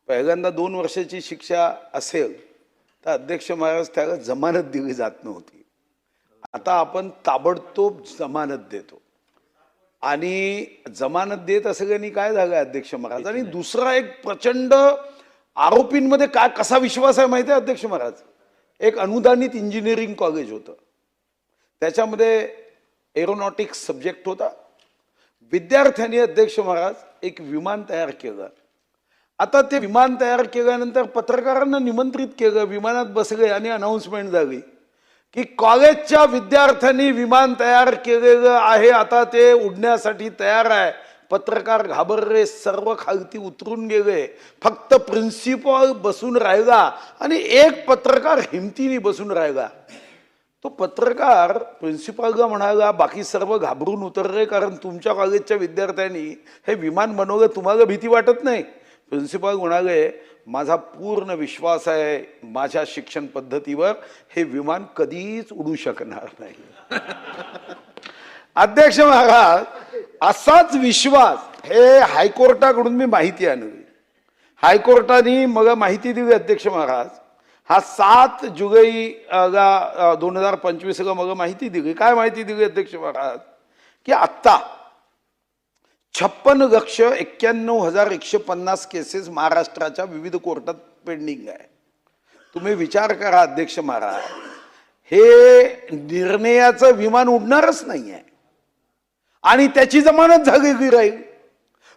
पहिल्यांदा 2 वर्षाची शिक्षा असेल तर अध्यक्ष महाराज त्याला जमानत दिली जात नव्हती. आता आपण ताबडतोब जमानत देतो आणि जमानत देत असल्याने काय झालं अध्यक्ष महाराज. आणि दुसरा एक प्रचंड आरोपींमध्ये काय कसा विश्वास आहे माहिती आहे अध्यक्ष महाराज. एक अनुदानित इंजिनिअरिंग कॉलेज होतं, त्याच्यामध्ये एरोनॉटिक्स सब्जेक्ट होता. विद्यार्थ्यांनी अध्यक्ष महाराज एक विमान तयार केलं. आता ते विमान तयार केल्यानंतर पत्रकारांना निमंत्रित केलं, विमानात बसले आणि अनाउन्समेंट झाली की कॉलेजच्या विद्यार्थ्यांनी विमान तयार केलेलं आहे, आता ते उडण्यासाठी तयार आहे. पत्रकार घाबरले, सर्व खालती उतरून गेले, फक्त प्रिन्सिपल बसून राहिला आणि एक पत्रकार हिमतीने बसून राहिला. तो पत्रकार प्रिन्सिपलला म्हणाला, बाकी सर्व घाबरून उतरले कारण तुमच्या कॉलेजच्या विद्यार्थ्यांनी हे विमान बनवलं, तुम्हाला भीती वाटत नाही. प्रिन्सिपल म्हणाले, माझा पूर्ण विश्वास आहे माझ्या शिक्षण पद्धतीवर, हे विमान कधीच उडू शकणार नाही. अध्यक्ष महाराज, असाच विश्वास हे हायकोर्टाकडून मी माहिती आणली. हायकोर्टाने मग माहिती दिली अध्यक्ष महाराज. हा 7 जुलै 2025 मग माहिती दिली. काय माहिती दिली अध्यक्ष महाराज की आत्ता 56,91,150 केसेस महाराष्ट्राच्या विविध कोर्टात पेंडिंग आहे. तुम्ही विचार करा अध्यक्ष महाराज, हे निर्णयाचं विमान उडणारच नाही आहे आणि त्याची जमानत झालेली राहील.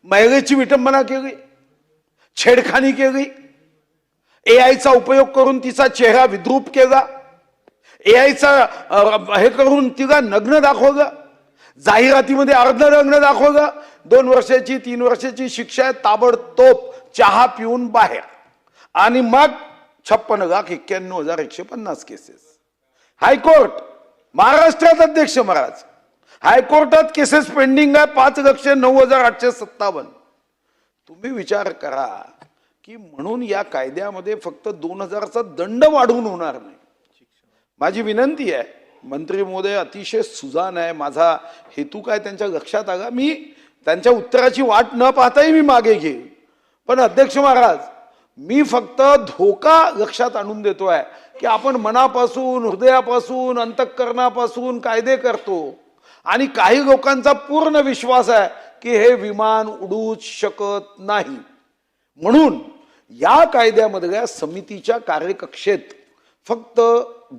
महिलेची विटंबना केली, छेडखानी केली, एआयचा उपयोग करून तिचा चेहरा विद्रूप केला, एआयचा हे करून तिला नग्न दाखवलं, जाहिरातीमध्ये अर्धनग्न दाखवलं. 2 वर्षाची 3 वर्षाची शिक्षा आहे, ताबडतोब चहा पिऊन बाहेर. आणि मग 56,91,150 केसेस. हायकोर्ट महाराष्ट्रात अध्यक्ष महाराज, हायकोर्टात केसेस पेंडिंग आहे 5,09,857. तुम्ही विचार करा की म्हणून या कायद्यामध्ये फक्त 2,000चा दंड वाढवून होणार नाही. माझी विनंती आहे, मंत्री महोदय अतिशय सुजाण आहे, माझा हेतू काय त्यांच्या लक्षात आला, मी त्यांच्या उत्तराची वाट न पाहताही मी मागे घेईन. पण अध्यक्ष महाराज, मी फक्त धोका लक्षात आणून देतोय की आपण मनापासून, हृदयापासून, अंतःकरणापासून कायदे करतो आणि काही लोकांचा पूर्ण विश्वास आहे की हे विमान उडूच शकत नाही. म्हणून या कायद्यामधल्या समितीच्या कार्यकक्षेत फक्त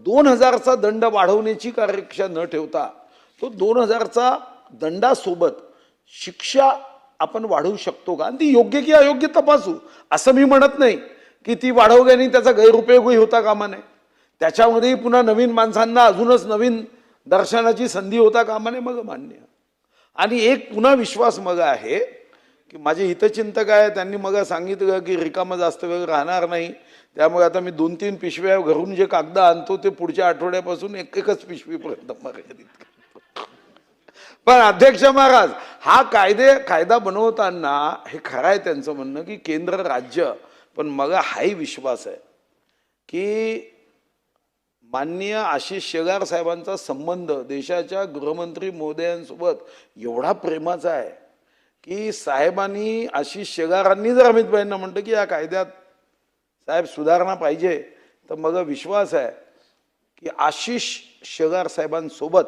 2,000चा दंड वाढवण्याची कार्यकक्षा न ठेवता तो 2,000चा दंडासोबत शिक्षा आपण वाढवू शकतो का, आणि ती योग्य की अयोग्य तपासू. असं मी म्हणत नाही की ती वाढवल्याने त्याचा गैरउपयोगही होता कामा नये, त्याच्यामध्येही पुन्हा नवीन माणसांना अजूनच नवीन दर्शनाची संधी होता कामा नये, मग मान्य. आणि एक पुन्हा विश्वास मग आहे की माझे हितचिंतक आहे, त्यांनी मग सांगितलं की रिकामा जास्त वेळ राहणार नाही, त्यामुळे आता मी 2-3 पिशव्या घरून जे कागद आणतो ते पुढच्या आठवड्यापासून एकच पिशवीपर्यंत मर्यादित करतो. पण अध्यक्ष महाराज, हा कायदा बनवताना हे खरं आहे त्यांचं म्हणणं की केंद्र राज्य, पण मला हाही विश्वास आहे की माननीय आशिष शेलार साहेबांचा संबंध देशाच्या गृहमंत्री महोदयांसोबत एवढा प्रेमाचा आहे की साहेबांनी, आशिष शेलारांनी जर अमित भाईंना म्हटलं की या कायद्यात साहेब सुधारणा पाहिजे, तर मला विश्वास आहे की आशिष शेलार साहेबांसोबत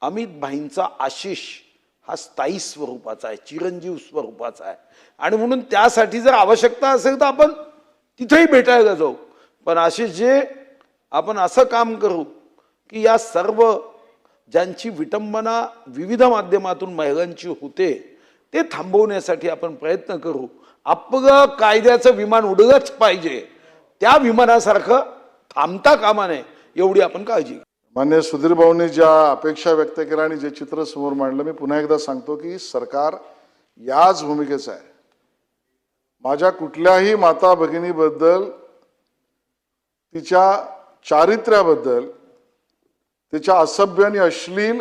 अमित भाईंचा आशिष हा स्थायी स्वरूपाचा आहे, चिरंजीव स्वरूपाचा आहे. आणि म्हणून त्यासाठी जर आवश्यकता असेल तर आपण तिथेही भेटायला जाऊ. पण आशिष जे आपण असं काम करू की या सर्व ज्यांची विटंबना विविध माध्यमातून महिलांची होते ते थांबवण्यासाठी आपण प्रयत्न करू. आपलं कायद्याचं विमान उडलंच पाहिजे, त्या विमानासारखं थांबता कामा नये, एवढी आपण काळजी घेऊ. मान्य सुधीर भाऊंनी ज्या अपेक्षा व्यक्त केल्या आणि जे चित्र समोर मांडलं, मी पुन्हा एकदा सांगतो की सरकार याच भूमिकेचं आहे. माझ्या कुठल्याही माता भगिनीबद्दल, तिच्या चारित्र्याबद्दल, तिच्या असभ्य आणि अश्लील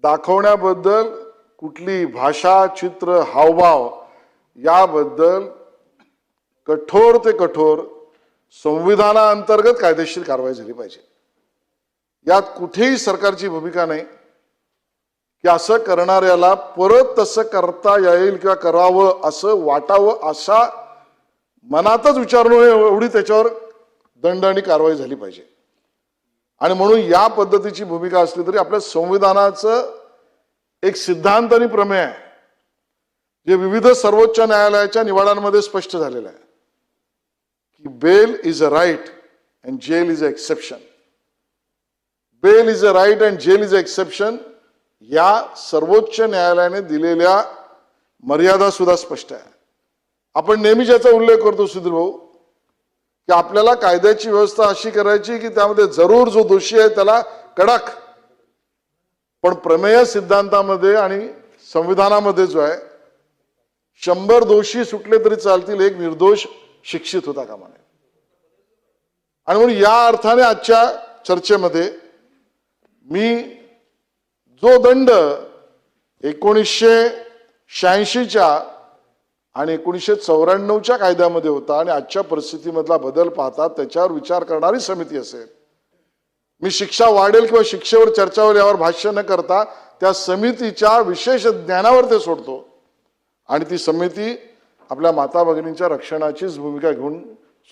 दाखवण्याबद्दल कुठली भाषा, चित्र, हावभाव याबद्दल कठोर ते कठोर संविधानाअंतर्गत कायदेशीर कारवाई झाली पाहिजे. यात कुठेही सरकारची भूमिका नाही की असं करणाऱ्याला परत तसं करता येईल किंवा करावं असं वाटावं असा मनातच विचारू नये एवढी त्याच्यावर दंड आणि कारवाई झाली पाहिजे. आणि म्हणून या पद्धतीची भूमिका असली तरी आपल्या संविधानाचं एक सिद्धांत आणि प्रमेय आहे जे विविध सर्वोच्च न्यायालयाच्या निवाड्यांमध्ये स्पष्ट झालेलं आहे की bail is a right and jail is a exception. Bail is a right and jail is a exception या सर्वोच्च न्यायालयाने दिलेल्या मर्यादा सुद्धा स्पष्ट आहे. आपण नेहमी ज्याचा उल्लेख करतो सुधीर भाऊ की आपल्याला कायद्याची व्यवस्था अशी करायची की त्यामध्ये जरूर जो दोषी आहे त्याला कडक, पण प्रमेय सिद्धांतामध्ये आणि संविधानामध्ये जो आहे 100 दोषी सुटले तरी चालतील, एक निर्दोष शिक्षित होता कामा नये. आणि म्हणून या अर्थाने आजच्या चर्चेमध्ये मी जो दंड 1986च्या आणि 1994च्या कायद्यामध्ये होता आणि आजच्या परिस्थितीमधला बदल पाहता त्याच्यावर विचार करणारी समिती असेल. मी शिक्षा वाढेल किंवा शिक्षेवर चर्चा होईल यावर भाष्य न करता त्या समितीच्या विशेष ज्ञानावर ते सोडतो आणि ती समिती आपल्या माता भगिनींच्या रक्षणाचीच भूमिका घेऊन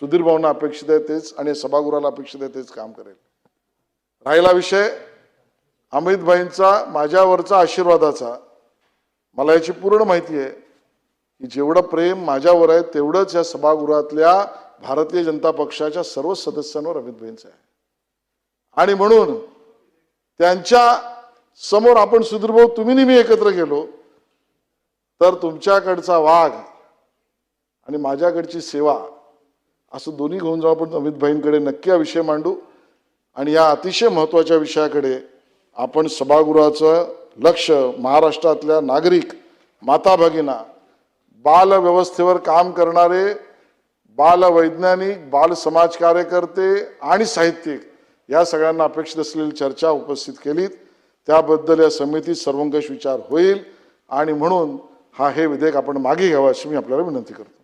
सुधीर भाऊंना अपेक्षित आहे तेच आणि सभागृहाला अपेक्षित आहे तेच काम करेल. राहिला विषय अमित भाईंचा माझ्यावरचा आशीर्वादाचा, मला याची पूर्ण माहिती आहे की जेवढं प्रेम माझ्यावर आहे तेवढंच या सभागृहातल्या भारतीय जनता पक्षाच्या सर्व सदस्यांवर अमित भाईंचं आहे. आणि म्हणून त्यांच्या समोर आपण सुधीर भाऊ तुम्ही नेहमी एकत्र गेलो तर तुमच्याकडचा वाघ आणि माझ्याकडची सेवा असं दोन्ही घेऊन जाऊ आपण अमित भाईंकडे नक्की हा विषय मांडू आणि या अतिशय महत्त्वाच्या विषयाकडे आपण सभागृहाचं लक्ष महाराष्ट्रातल्या नागरिक, माता भगिना, बाल व्यवस्थेवर काम करणारे बाल वैज्ञानिक, बाल समाज कार्यकर्ते आणि साहित्यिक या सगळ्यांना अपेक्षित असलेली चर्चा उपस्थित केलीत. त्याबद्दल या समितीत सर्वंकष विचार होईल आणि म्हणून हे विधेयक आपण मागे घ्यावं अशी मी आपल्याला विनंती करतो.